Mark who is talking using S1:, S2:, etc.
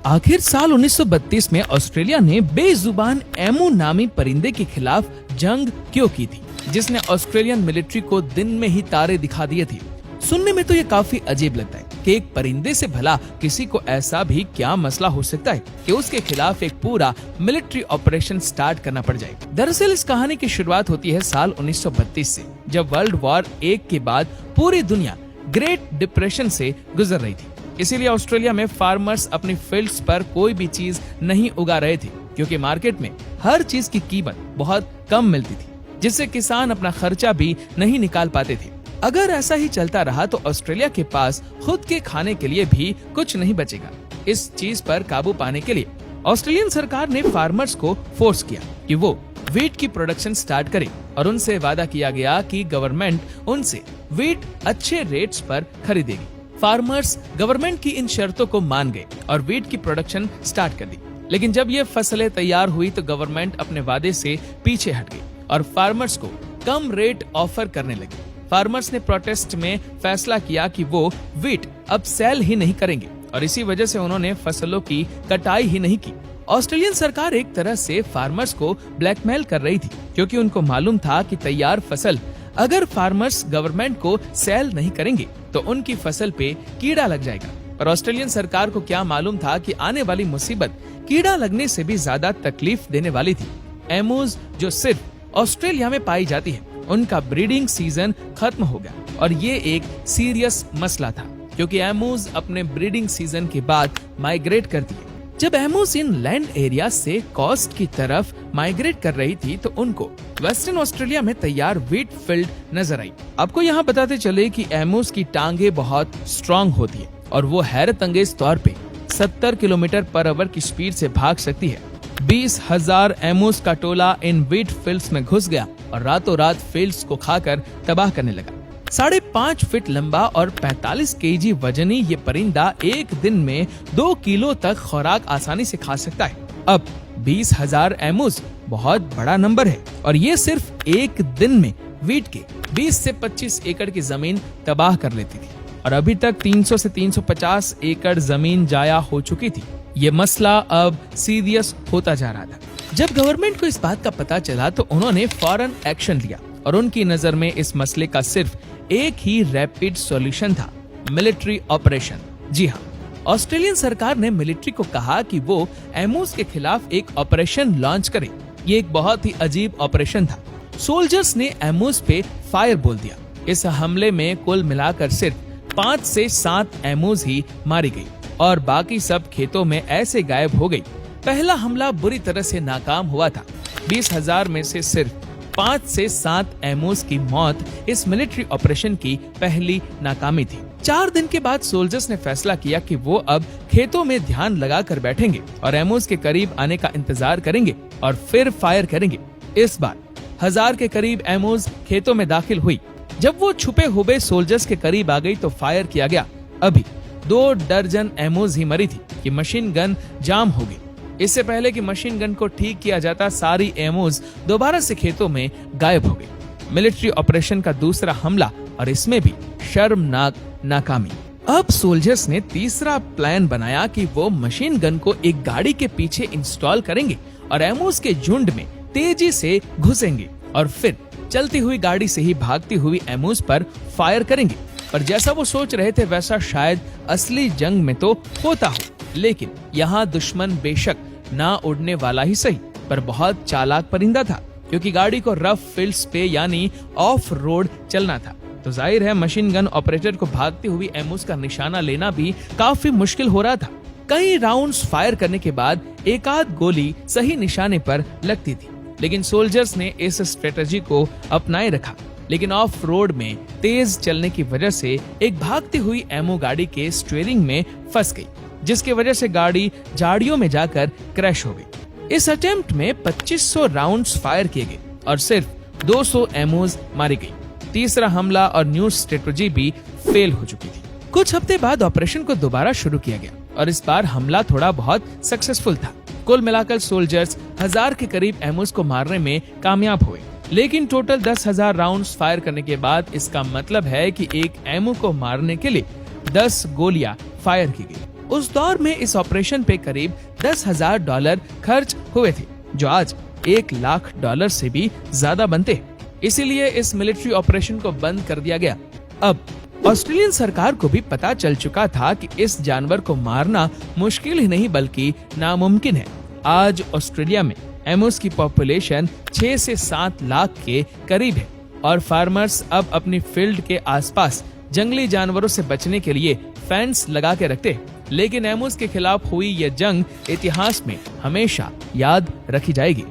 S1: आखिर साल 1932 में ऑस्ट्रेलिया ने बेजुबान एमू नामी परिंदे के खिलाफ जंग क्यों की थी, जिसने ऑस्ट्रेलियन मिलिट्री को दिन में ही तारे दिखा दिए थे। सुनने में तो ये काफी अजीब लगता है कि एक परिंदे से भला किसी को ऐसा भी क्या मसला हो सकता है कि उसके खिलाफ एक पूरा मिलिट्री ऑपरेशन स्टार्ट करना पड़ जाए। दरअसल इस कहानी की शुरुआत होती है साल 1932 से, जब वर्ल्ड वॉर 1 के बाद पूरी दुनिया ग्रेट डिप्रेशन से गुजर रही थी। इसीलिए ऑस्ट्रेलिया में फार्मर्स अपनी फील्ड्स पर कोई भी चीज नहीं उगा रहे थे, क्योंकि मार्केट में हर चीज की कीमत बहुत कम मिलती थी, जिससे किसान अपना खर्चा भी नहीं निकाल पाते थे। अगर ऐसा ही चलता रहा तो ऑस्ट्रेलिया के पास खुद के खाने के लिए भी कुछ नहीं बचेगा। इस चीज पर काबू पाने के लिए ऑस्ट्रेलियन सरकार ने फार्मर्स को फोर्स किया कि वो वीट की प्रोडक्शन स्टार्ट करे, और उनसे वादा किया गया कि गवर्नमेंट उनसे वीट अच्छे रेट्स पर खरीदेगी। फार्मर्स गवर्नमेंट की इन शर्तों को मान गए और वीट की प्रोडक्शन स्टार्ट कर दी। लेकिन जब ये फसलें तैयार हुई तो गवर्नमेंट अपने वादे से पीछे हट गई और फार्मर्स को कम रेट ऑफर करने लगी। फार्मर्स ने प्रोटेस्ट में फैसला किया कि वो वीट अब सेल ही नहीं करेंगे, और इसी वजह से उन्होंने फसलों की कटाई ही नहीं की। ऑस्ट्रेलियन सरकार एक तरह से फार्मर्स को ब्लैकमेल कर रही थी, क्योंकि उनको मालूम था कि तैयार फसल अगर फार्मर्स गवर्नमेंट को सेल नहीं करेंगे तो उनकी फसल पे कीड़ा लग जाएगा। पर ऑस्ट्रेलियन सरकार को क्या मालूम था कि आने वाली मुसीबत कीड़ा लगने से भी ज्यादा तकलीफ देने वाली थी। एमूज जो सिर्फ ऑस्ट्रेलिया में पाई जाती है, उनका ब्रीडिंग सीजन खत्म हो गया, और ये एक सीरियस मसला था, क्योंकि एमूज अपने ब्रीडिंग सीजन के बाद माइग्रेट करती है। जब एमूज इन लैंड एरिया से कोस्ट की तरफ माइग्रेट कर रही थी तो उनको वेस्टर्न ऑस्ट्रेलिया में तैयार व्हीट फील्ड नजर आई। आपको यहाँ बताते चले कि एमूज की टांगे बहुत स्ट्रॉन्ग होती है और वो हैरत अंगेज तौर पे 70 किलोमीटर पर आवर की स्पीड से भाग सकती है। 20,000 एमूज का टोला इन व्हीट फील्ड्स में घुस गया और रातों रात फील्ड्स को खाकर तबाह करने लगा। 5.5 फीट लंबा और 45 केजी वजनी ये परिंदा एक दिन में 2 किलो तक खुराक आसानी से खा सकता है। अब 20,000 एमूज बहुत बड़ा नंबर है, और ये सिर्फ एक दिन में व्हीट के 20 से 25 एकड़ की जमीन तबाह कर लेती थी, और अभी तक 300 से 350 एकड़ जमीन जाया हो चुकी थी। ये मसला अब सीरियस होता जा रहा था। जब गवर्नमेंट को इस बात का पता चला तो उन्होंने फौरन एक्शन लिया, और उनकी नजर में इस मसले का सिर्फ एक ही रैपिड सॉल्यूशन था, मिलिट्री ऑपरेशन। जी हाँ, ऑस्ट्रेलियन सरकार ने मिलिट्री को कहा कि वो एमूज के खिलाफ एक ऑपरेशन लॉन्च करे। ये एक बहुत ही अजीब ऑपरेशन था। सोल्जर्स ने एमूज पे फायर बोल दिया। इस हमले में कुल मिलाकर सिर्फ 5 से 7 एमूज ही मारी गई, और बाकी सब खेतों में ऐसे गायब हो गई। पहला हमला बुरी तरह से नाकाम हुआ था। 20,000 में से सिर्फ 5 से 7 एमूज की मौत इस मिलिट्री ऑपरेशन की पहली नाकामी थी। 4 दिन के बाद सोल्जर्स ने फैसला किया कि वो अब खेतों में ध्यान लगाकर बैठेंगे और एमूज के करीब आने का इंतजार करेंगे और फिर फायर करेंगे। इस बार 1000 के करीब एमूज खेतों में दाखिल हुई। जब वो छुपे हुए सोल्जर्स के करीब आ गई तो फायर किया गया। अभी 2 दर्जन एमूज ही मरी थी कि मशीन गन जाम हो गई। इससे पहले कि मशीन गन को ठीक किया जाता, सारी एमूज दोबारा से खेतों में गायब हो गई। मिलिट्री ऑपरेशन का दूसरा हमला, और इसमें भी शर्मनाक नाकामी। अब सोल्जर्स ने तीसरा प्लान बनाया कि वो मशीन गन को एक गाड़ी के पीछे इंस्टॉल करेंगे और एमूज के झुंड में तेजी से घुसेंगे और फिर चलती हुई गाड़ी से ही भागती हुई एमूज पर फायर करेंगे। पर जैसा वो सोच रहे थे वैसा शायद असली जंग में तो होता हो, लेकिन यहाँ दुश्मन बेशक ना उड़ने वाला ही सही पर बहुत चालाक परिंदा था, क्योंकि गाड़ी को रफ फील्ड्स पे यानी ऑफ रोड चलना था। तो जाहिर है मशीन गन ऑपरेटर को भागती हुई एमूज का निशाना लेना भी काफी मुश्किल हो रहा था। कई राउंड्स फायर करने के बाद एक आध गोली सही निशाने पर लगती थी, लेकिन सोल्जर्स ने इस स्ट्रेटजी को अपनाए रखा। लेकिन ऑफ रोड में तेज चलने की वजह से एक भागती हुई एमो गाड़ी के स्टीयरिंग में फंस गई, जिसकी वजह से गाड़ी झाड़ियों में जाकर क्रैश हो गई। इस अटेम्प्ट में 2500 राउंड्स फायर किए गए और सिर्फ 200 एमोज मारी गई। तीसरा हमला और न्यू स्ट्रेटजी भी फेल हो चुकी थी। कुछ हफ्ते बाद ऑपरेशन को दोबारा शुरू किया गया और इस बार हमला थोड़ा बहुत सक्सेसफुल था। कुल मिलाकर सोल्जर्स 1000 के करीब एमोज को मारने में कामयाब हुए, लेकिन टोटल 10,000 राउंड्स फायर करने के बाद इसका मतलब है कि एक एमो को मारने के लिए 10 गोलियां फायर की गई। उस दौर में इस ऑपरेशन पे करीब $10,000 खर्च हुए थे, जो आज $1,00,000 से भी ज्यादा बनते। इसीलिए इस मिलिट्री ऑपरेशन को बंद कर दिया गया। अब ऑस्ट्रेलियन सरकार को भी पता चल चुका था कि इस जानवर को मारना मुश्किल ही नहीं बल्कि नामुमकिन है। आज ऑस्ट्रेलिया में एमूस की पॉपुलेशन 6 से 7 लाख के करीब है और फार्मर्स अब अपनी फील्ड के आसपास जंगली जानवरों से बचने के लिए फेंस लगा के रखते। लेकिन एमूस के खिलाफ हुई यह जंग इतिहास में हमेशा याद रखी जाएगी।